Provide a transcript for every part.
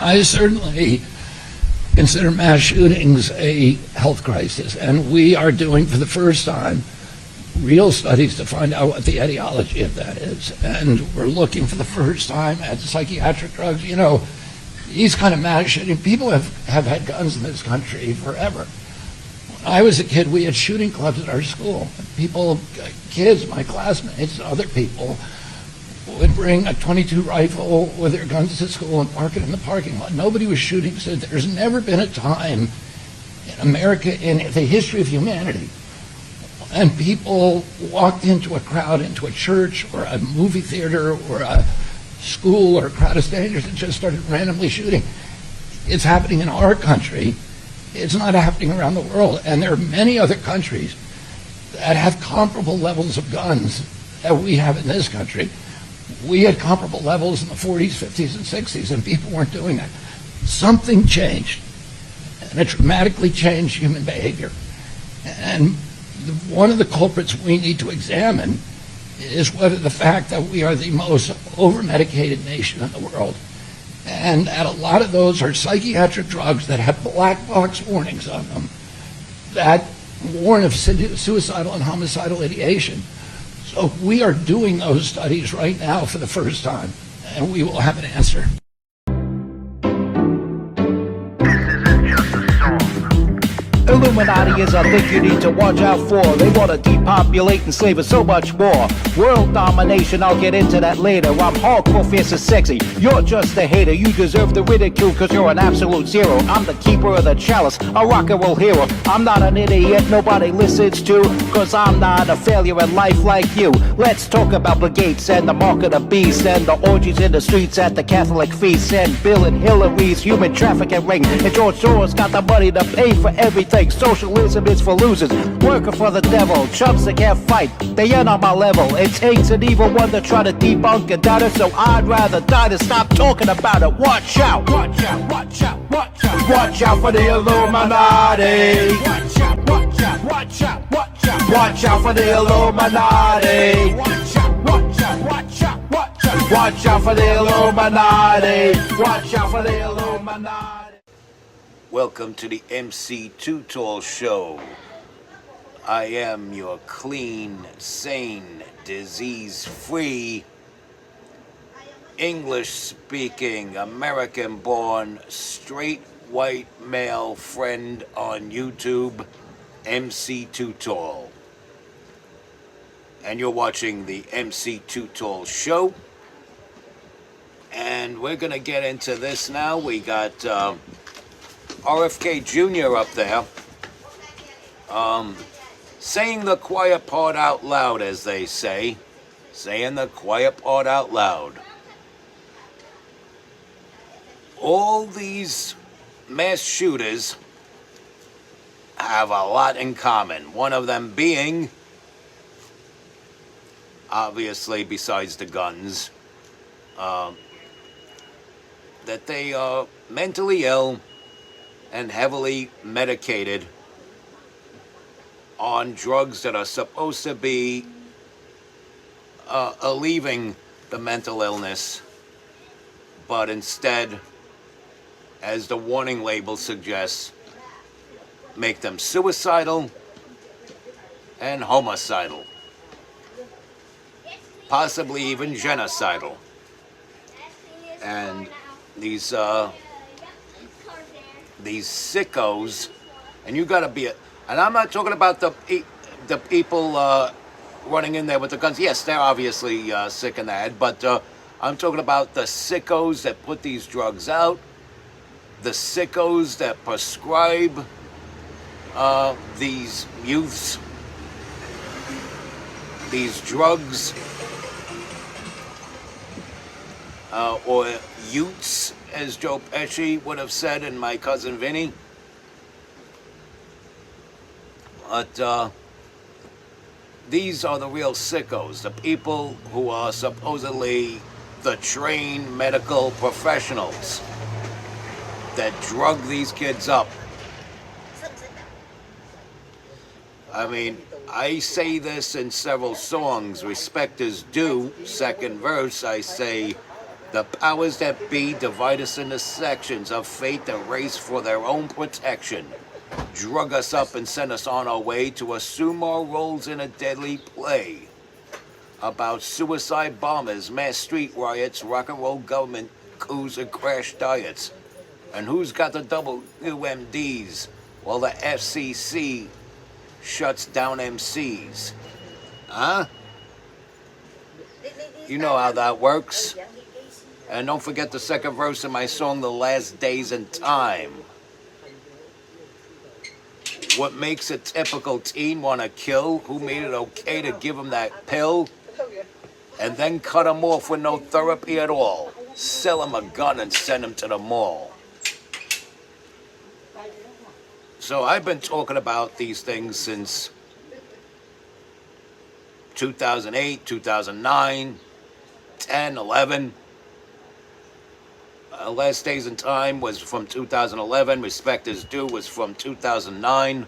I certainly consider mass shootings a health crisis, and we are doing for the first time real studies to find out what the etiology of that is. And we're looking for the first time at psychiatric drugs. You know, these kind of mass shooting, people have had guns in this country forever. When I was a kid, we had shooting clubs at our school. People, kids, my classmates, other people, would bring a .22 rifle with their guns to school and park it in the parking lot. Nobody was shooting. So there's never been a time in America, in the history of humanity, and people walked into a crowd, into a church or a movie theater or a school or a crowd of strangers and just started randomly shooting. It's happening in our country. It's not happening around the world. And there are many other countries that have comparable levels of guns that we have in this country. We had comparable levels in the 40s, 50s, and 60s, and people weren't doing that. Something changed, and it dramatically changed human behavior. And one of the culprits we need to examine is whether the fact that we are the most over-medicated nation in the world, and that a lot of those are psychiatric drugs that have black box warnings on them that warn of suicidal and homicidal ideation. So we are doing those studies right now for the first time, and we will have an answer. Illuminati is a thing you need to watch out for. They want to depopulate and slave us so much more. World domination, I'll get into that later. I'm hardcore, fierce and sexy. You're just a hater. You deserve the ridicule because you're an absolute zero. I'm the keeper of the chalice, a rock and roll hero. I'm not an idiot nobody listens to, because I'm not a failure in life like you. Let's talk about Bill Gates and the mark of the beast, and the orgies in the streets at the Catholic feasts, and Bill and Hillary's human trafficking ring, and George Soros got the money to pay for everything. Socialism is for losers, working for the devil, chumps that can't fight, they ain't on my level. It takes an evil one to try to debunk and doubt it, so I'd rather die than stop talking about it. Watch out, watch out, watch out, watch out. Watch out for the Illuminati. Watch out, watch out, watch out, watch out. Watch out for the Illuminati. Watch out, watch out, watch out, watch out. Watch out for the Illuminati. Watch out for the Illuminati. Welcome to the MC Too Tall Show. I am your clean, sane, disease-free, English-speaking, American-born, straight white male friend on YouTube, MC Too Tall. And you're watching the MC Too Tall Show. And we're going to get into this now. We got RFK Jr. up there, saying the quiet part out loud, as they say. Saying the quiet part out loud. All these mass shooters have a lot in common. One of them being, obviously, besides the guns, that they are mentally ill and heavily medicated on drugs that are supposed to be alleviating the mental illness, but instead, as the warning label suggests, make them suicidal and homicidal, possibly even genocidal. And these sickos, and you got to be and I'm not talking about the people running in there with the guns. Yes, they're obviously sick in the head, but I'm talking about the sickos that put these drugs out, the sickos that prescribe these youths these drugs, or Utes, as Joe Pesci would have said, and My Cousin Vinny. But these are the real sickos, the people who are supposedly the trained medical professionals that drug these kids up. I mean, I say this in several songs. Respect is due. Second verse, I say, The powers that be divide us into sections of fate and race for their own protection, drug us up and send us on our way to assume our roles in a deadly play about suicide bombers, mass street riots, rock and roll government coups, and crash diets. And who's got the WMDs while the FCC shuts down MCs? Huh? You know how that works. And don't forget the second verse of my song, The Last Days in Time. What makes a typical teen want to kill? Who made it okay to give him that pill? And then cut him off with no therapy at all. Sell him a gun and send him to the mall. So I've been talking about these things since 2008, 2009, 10, 11. Last Days in Time was from 2011. Respect is Due was from 2009.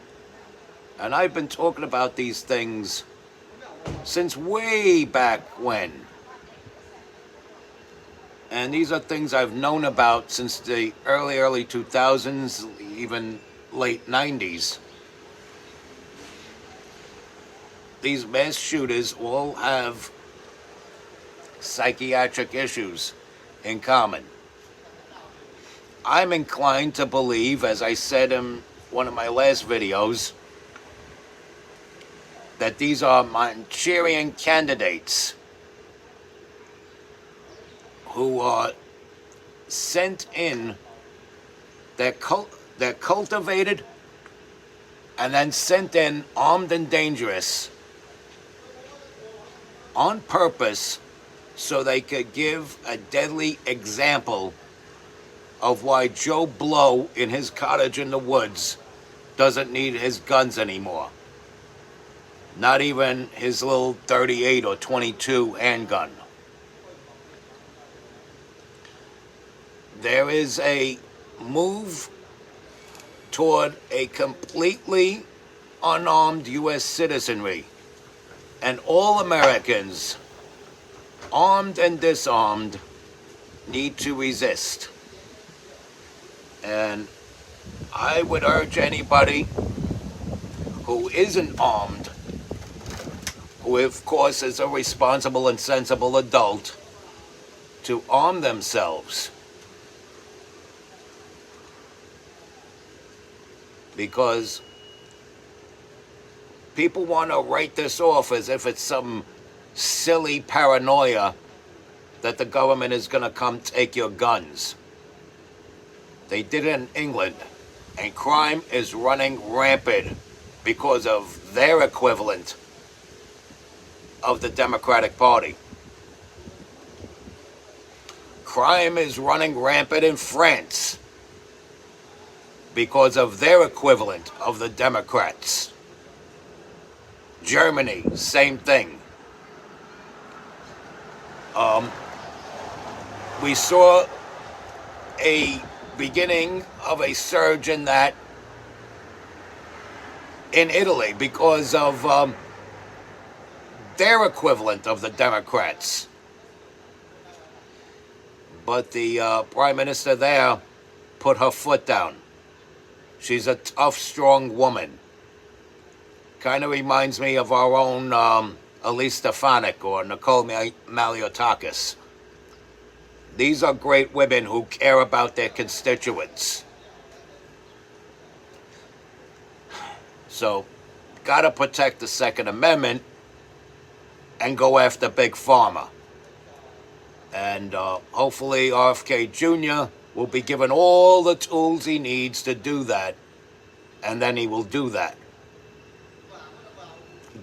And I've been talking about these things since way back when. And these are things I've known about since the early 2000s, even late 90s. These mass shooters all have psychiatric issues in common. I'm inclined to believe, as I said in one of my last videos, that these are Manchurian candidates who are sent in, they're cultivated and then sent in armed and dangerous on purpose so they could give a deadly example of why Joe Blow in his cottage in the woods doesn't need his guns anymore. Not even his little 38 or 22 handgun. There is a move toward a completely unarmed U.S. citizenry. And all Americans, armed and disarmed, need to resist. And I would urge anybody who isn't armed, who of course is a responsible and sensible adult, to arm themselves. Because people want to write this off as if it's some silly paranoia that the government is going to come take your guns. They did it in England, and crime is running rampant because of their equivalent of the Democratic Party. Crime is running rampant in France because of their equivalent of the Democrats. Germany, same thing. We saw a beginning of a surge in that in Italy because of their equivalent of the Democrats. But the prime minister there put her foot down. She's a tough, strong woman. Kind of reminds me of our own Elise Stefanik or Nicole Maliotakis. These are great women who care about their constituents. So, gotta protect the Second Amendment and go after Big Pharma. And hopefully RFK Jr. will be given all the tools he needs to do that. And then he will do that.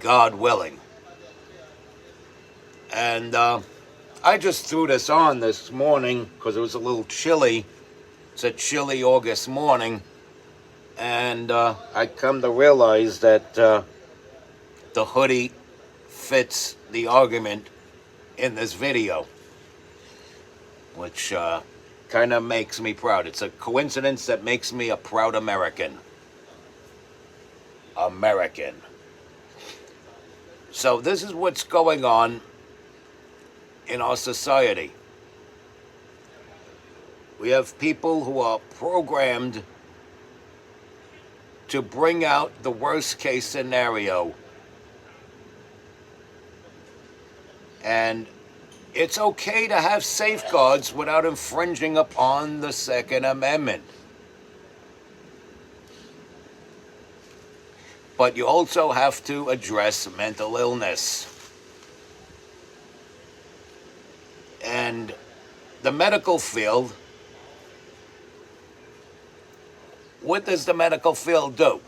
God willing. And I just threw this on this morning because it was a little chilly. It's a chilly August morning. And I come to realize that the hoodie fits the argument in this video, which kind of makes me proud. It's a coincidence that makes me a proud American. So this is what's going on in our society. We have people who are programmed to bring out the worst case scenario. And it's okay to have safeguards without infringing upon the Second Amendment. But you also have to address mental illness. And the medical field, what does the medical field do?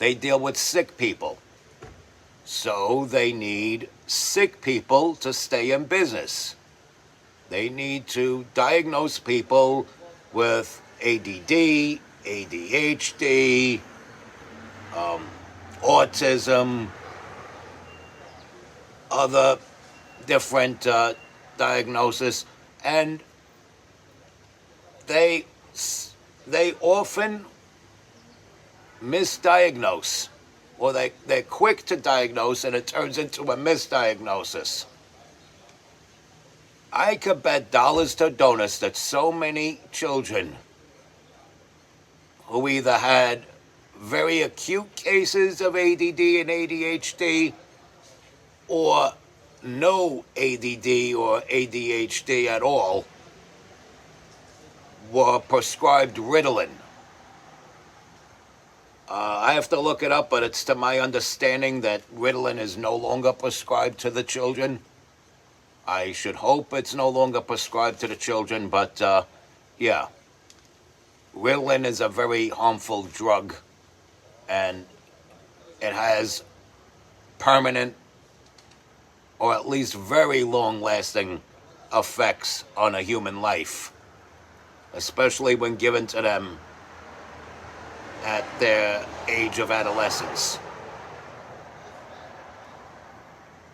They deal with sick people. So they need sick people to stay in business. They need to diagnose people with ADD, ADHD, autism, other different diagnoses, and they often misdiagnose, or they're quick to diagnose and it turns into a misdiagnosis. I could bet dollars to donuts that so many children who either had very acute cases of ADD and ADHD or no ADD or ADHD at all were prescribed Ritalin. I have to look it up, but it's to my understanding that Ritalin is no longer prescribed to the children. I should hope it's no longer prescribed to the children, but yeah. Ritalin is a very harmful drug, and it has permanent, or at least very long-lasting effects on a human life, especially when given to them at their age of adolescence.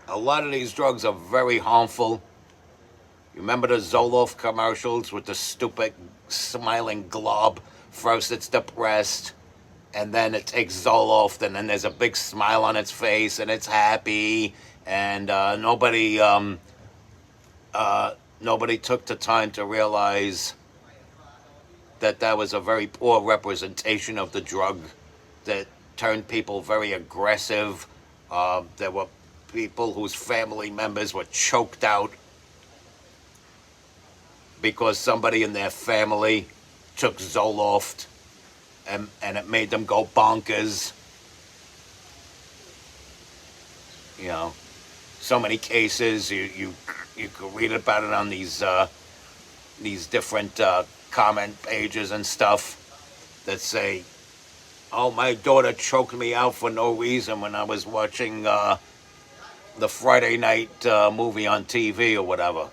A lot of these drugs are very harmful. You remember the Zoloft commercials with the stupid smiling glob? First it's depressed, and then it takes Zoloft, and then there's a big smile on its face, and it's happy, and nobody took the time to realize that that was a very poor representation of the drug, that turned people very aggressive. There were people whose family members were choked out because somebody in their family took Zoloft, and it made them go bonkers. You know, so many cases, you could read about it on these different comment pages and stuff that say, oh, my daughter choked me out for no reason when I was watching the Friday night movie on TV or whatever.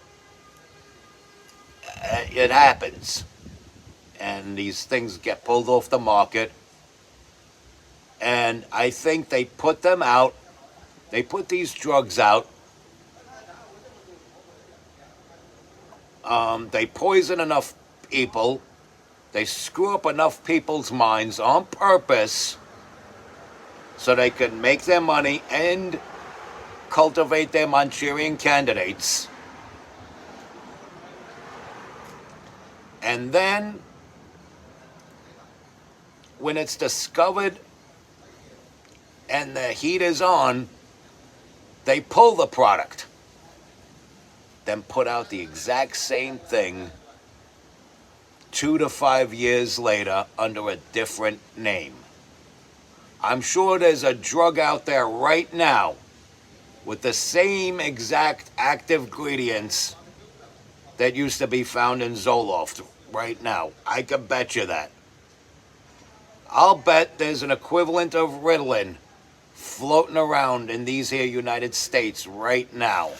It happens. And these things get pulled off the market. And I think they put them out. They put these drugs out. They poison enough people. They screw up enough people's minds on purpose so they can make their money and cultivate their Manchurian candidates. And then, when it's discovered and the heat is on, they pull the product, then put out the exact same thing 2 to 5 years later under a different name. I'm sure there's a drug out there right now with the same exact active ingredients that used to be found in Zoloft right now. I can bet you that. I'll bet there's an equivalent of Ritalin floating around in these here United States right now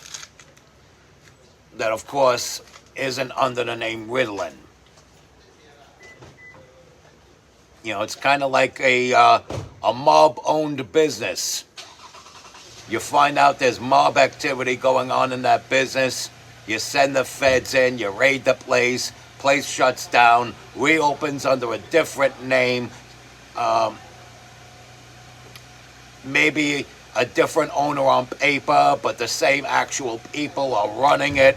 that, of course, isn't under the name Ritalin. You know, it's kind of like a mob-owned business. You find out there's mob activity going on in that business. You send the feds in, you raid the place shuts down, reopens under a different name, maybe a different owner on paper, but the same actual people are running it.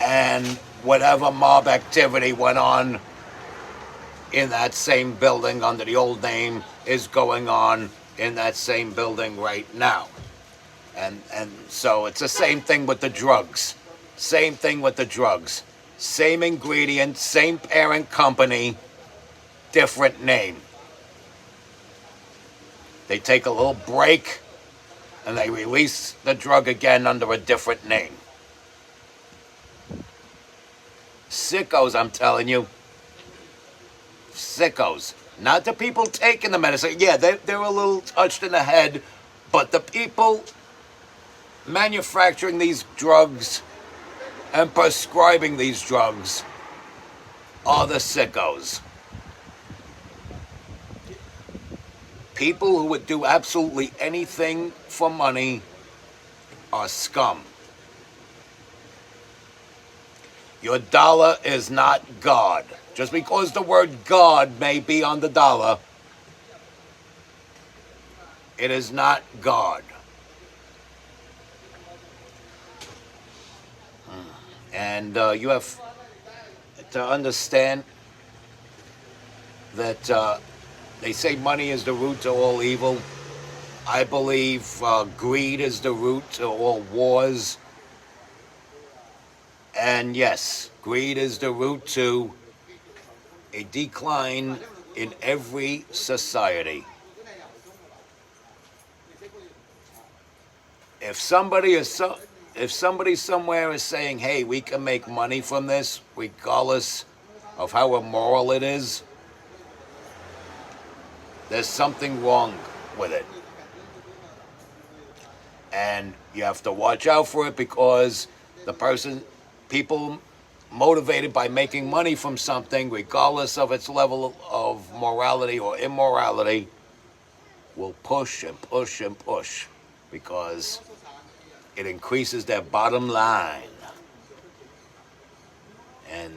and whatever mob activity went on in that same building under the old name is going on in that same building right now. And so it's the same thing with the drugs. Same thing with the drugs. Same ingredient, same parent company, different name. They take a little break and they release the drug again under a different name. Sickos, I'm telling you. Sickos. Not the people taking the medicine. Yeah, they're a little touched in the head, but the people manufacturing these drugs and prescribing these drugs are the sickos. People who would do absolutely anything for money are scum. Your dollar is not God. Just because the word God may be on the dollar, it is not God. And you have to understand that they say money is the root to all evil. I believe greed is the root to all wars. And yes, greed is the root to a decline in every society. If somebody somewhere is saying, hey, we can make money from this, regardless of how immoral it is, there's something wrong with it. And you have to watch out for it, because people motivated by making money from something, regardless of its level of morality or immorality, will push and push and push, because it increases their bottom line. And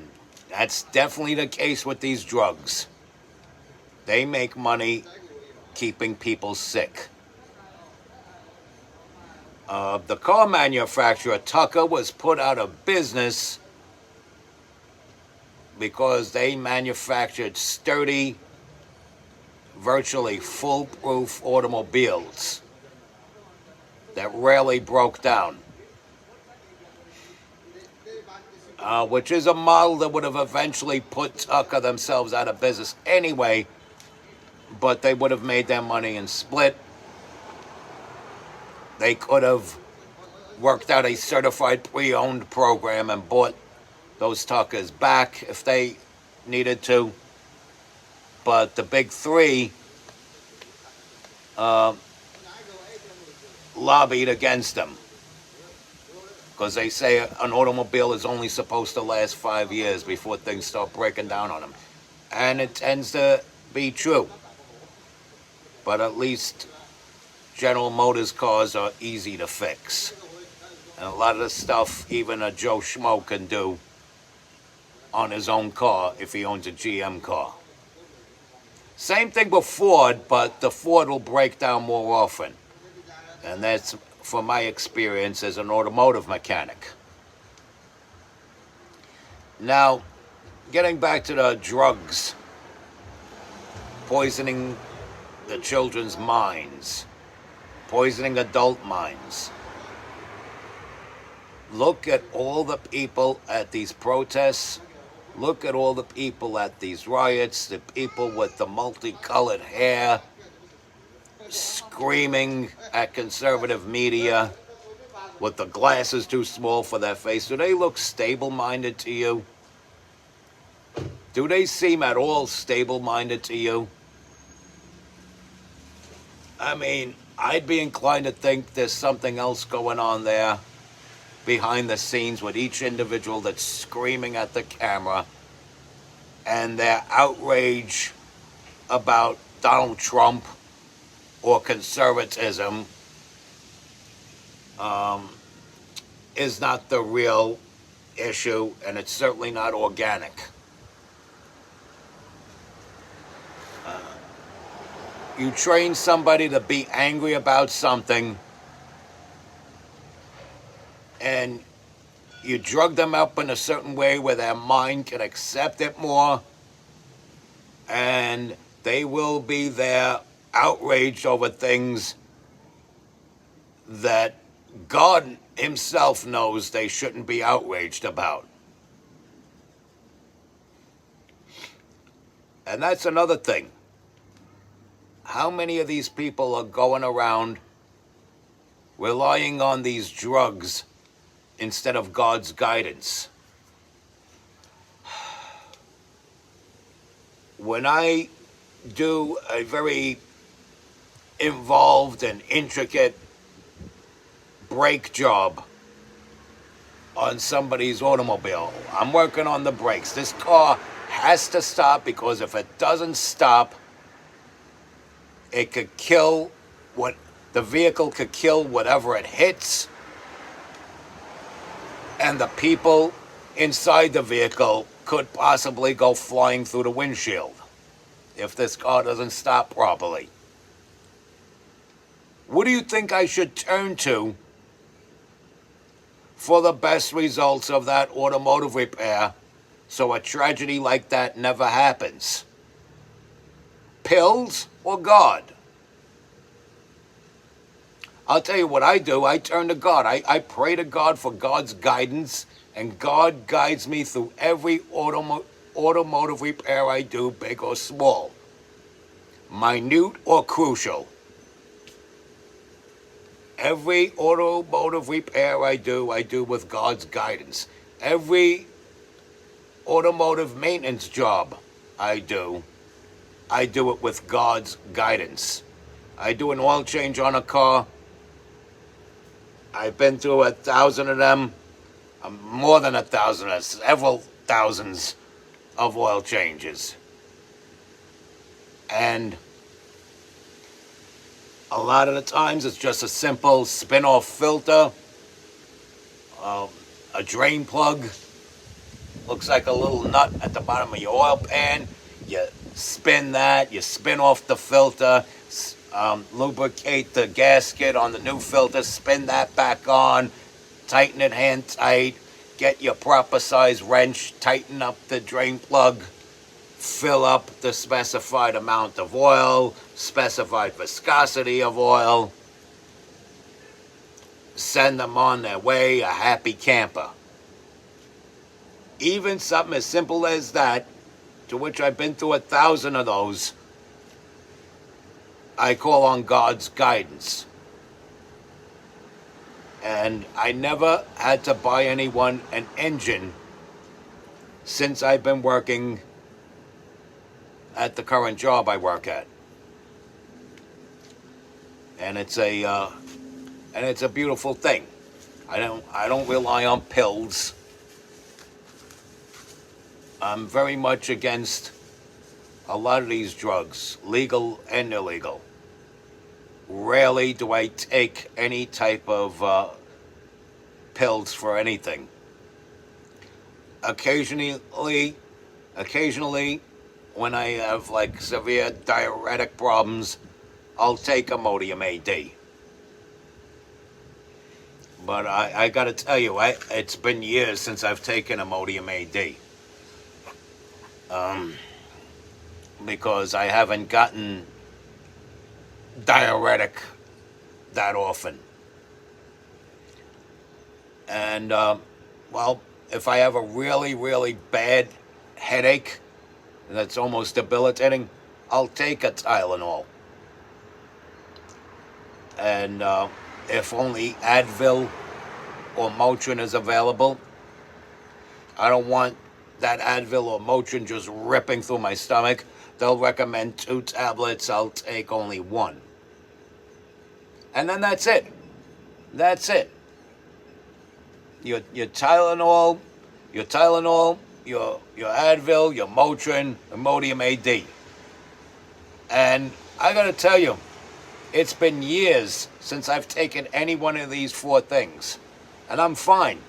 that's definitely the case with these drugs. They make money keeping people sick. The car manufacturer Tucker was put out of business because they manufactured sturdy, virtually foolproof automobiles that rarely broke down, which is a model that would have eventually put Tucker themselves out of business anyway, but they would have made their money and split. They could have worked out a certified pre-owned program and bought those Tuckers back if they needed to. But the big three lobbied against them, because they say an automobile is only supposed to last 5 years before things start breaking down on them. And it tends to be true. But at least General Motors cars are easy to fix. And a lot of the stuff even a Joe Schmo can do on his own car if he owns a GM car. Same thing with Ford, but the Ford will break down more often. And that's from my experience as an automotive mechanic. Now, getting back to the drugs, poisoning the children's minds, poisoning adult minds. Look at all the people at these protests. Look at all the people at these riots, the people with the multicolored hair screaming at conservative media with the glasses too small for their face. Do they look stable-minded to you? Do they seem at all stable-minded to you? I mean, I'd be inclined to think there's something else going on there behind the scenes with each individual that's screaming at the camera, and their outrage about Donald Trump or conservatism is not the real issue, and it's certainly not organic. You train somebody to be angry about something, and You drug them up in a certain way where their mind can accept it more, and they will be there outraged over things that God Himself knows they shouldn't be outraged about. And that's another thing. How many of these people are going around relying on these drugs instead of God's guidance? When I do a very involved and intricate brake job on somebody's automobile, I'm working on the brakes. This car has to stop, because if it doesn't stop, it could kill what the vehicle could kill whatever it hits, and the people inside the vehicle could possibly go flying through the windshield if this car doesn't stop properly. What do you think I should turn to for the best results of that automotive repair so a tragedy like that never happens? Pills or God? I'll tell you what I do. I turn to God. I pray to God for God's guidance, and God guides me through every automotive repair I do, big or small, minute or crucial. Every automotive repair I do with God's guidance. Every automotive maintenance job I do it with God's guidance. I do an oil change on a car. I've been through 1,000 of them, more than 1,000, several thousands of oil changes. And a lot of the times it's just a simple spin-off filter, a drain plug. Looks like a little nut at the bottom of your oil pan. You spin that, you spin off the filter, lubricate the gasket on the new filter, spin that back on, tighten it hand tight, get your proper size wrench, tighten up the drain plug, fill up the specified amount of oil, specified viscosity of oil, send them on their way, a happy camper. Even something as simple as that, to which I've been through 1,000 of those, I call on God's guidance. And I never had to buy anyone an engine since I've been working at the current job I work at. And it's a beautiful thing. I don't rely on pills. I'm very much against a lot of these drugs, legal and illegal. Rarely do I take any type of pills for anything. Occasionally, when I have like severe diuretic problems, I'll take Imodium AD. But I gotta tell you, it's been years since I've taken Imodium AD. Because I haven't gotten diuretic that often. And, well, if I have a really, really bad headache that's almost debilitating, I'll take a Tylenol. And if only Advil or Motrin is available, I don't want that Advil or Motrin just ripping through my stomach. They'll recommend 2 tablets. I'll take only 1. And then that's it. That's it. Your Tylenol, your Advil, your Motrin, Imodium AD. And I gotta tell you, it's been years since I've taken any one of these 4 things. And I'm fine.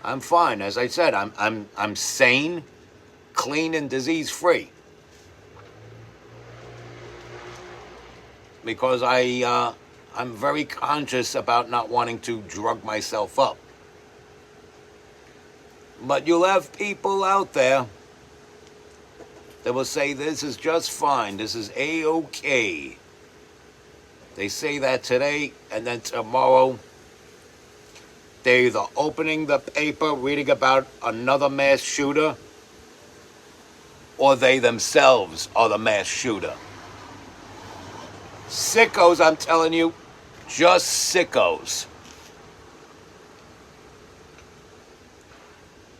I'm fine. As I said, I'm sane, clean, and disease-free. Because I'm very conscious about not wanting to drug myself up. But you'll have people out there that will say this is just fine, this is A-OK. They say that today, and then tomorrow they're either opening the paper, reading about another mass shooter, or they themselves are the mass shooter. Sickos, I'm telling you, just sickos.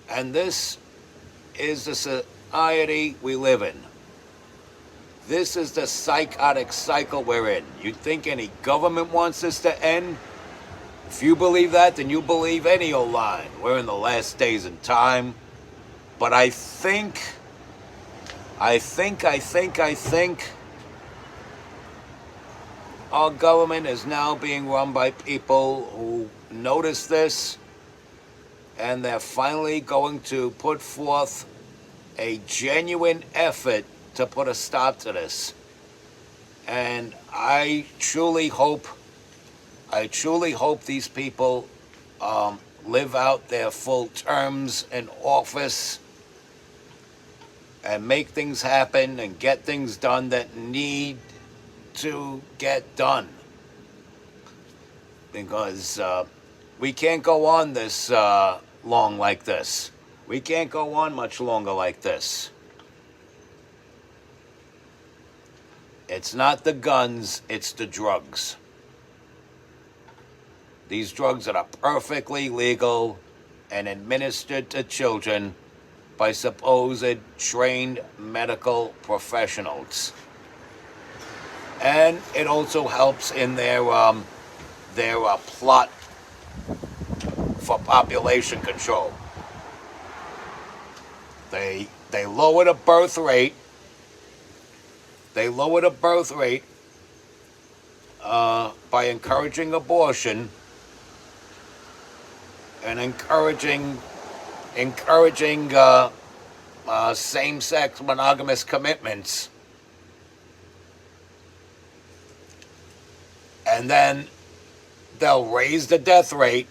And this is the society we live in. This is the psychotic cycle we're in. You think any government wants this to end? If you believe that, then you believe any old line. We're in the last days in time. But I think our government is now being run by people who notice this, and they're finally going to put forth a genuine effort to put a stop to this. And I truly hope these people live out their full terms in office and make things happen and get things done that need to get done. Because we can't go on this long like this. We can't go on much longer like this. It's not the guns, it's the drugs. These drugs that are perfectly legal and administered to children by supposed trained medical professionals. And it also helps in their plot for population control. They lower the birth rate. They lower the birth rate by encouraging abortion and encouraging same-sex monogamous commitments. And then they'll raise the death rate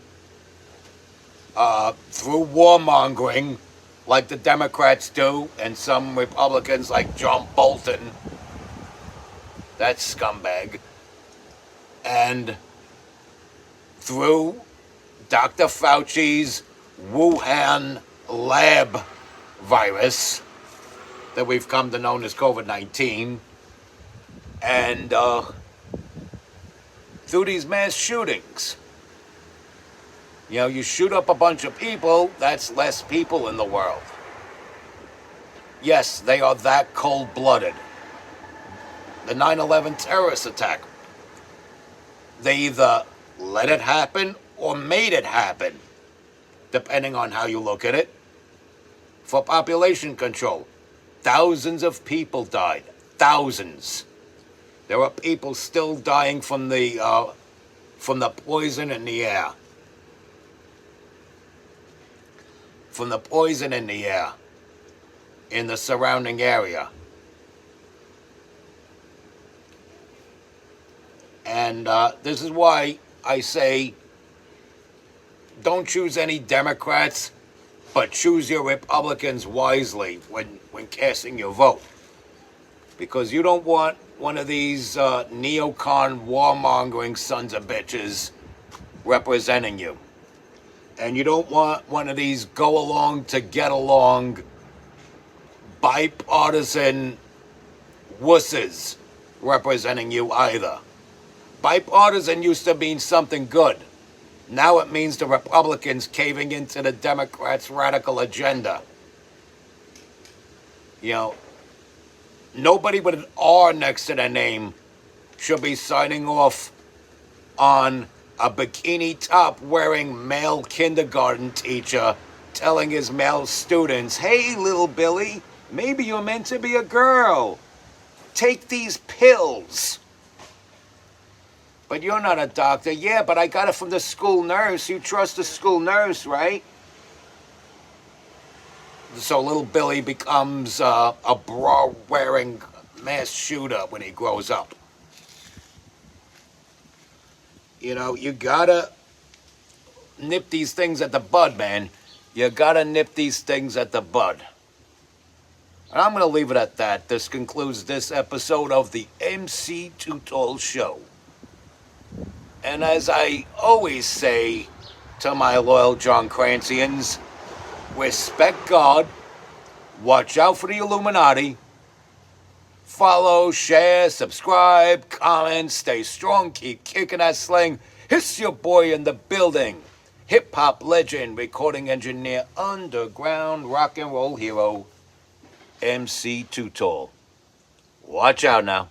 through warmongering, like the Democrats do, and some Republicans like John Bolton, that scumbag, and through Dr. Fauci's Wuhan lab virus that we've come to know as COVID-19, and through these mass shootings. You know, you shoot up a bunch of people, that's less people in the world. Yes, they are that cold-blooded. The 9/11 terrorist attack, they either let it happen or made it happen, depending on how you look at it, for population control. Thousands of people died. Thousands. There are people still dying from the poison in the air. From the poison in the air in the surrounding area. And this is why I say, don't choose any Democrats, but choose your Republicans wisely when casting your vote. Because you don't want one of these neocon warmongering sons of bitches representing you. And you don't want one of these go along to get along bipartisan wusses representing you either. Bipartisan used to mean something good. Now it means the Republicans caving into the Democrats' radical agenda. You know, nobody with an R next to their name should be signing off on a bikini top wearing male kindergarten teacher telling his male students, hey, little Billy, maybe you're meant to be a girl. Take these pills. But you're not a doctor. Yeah, but I got it from the school nurse. You trust the school nurse, right? So little Billy becomes a bra-wearing mass shooter when he grows up. You know, you gotta nip these things at the bud, man. You gotta nip these things at the bud. And I'm gonna leave it at that. This concludes this episode of the MC Too Tall Show. And as I always say to my loyal John Crancians, respect God, watch out for the Illuminati, follow, share, subscribe, comment, stay strong, keep kicking that slang. It's your boy in the building, hip-hop legend, recording engineer, underground rock and roll hero, MC Too Tall. Watch out now.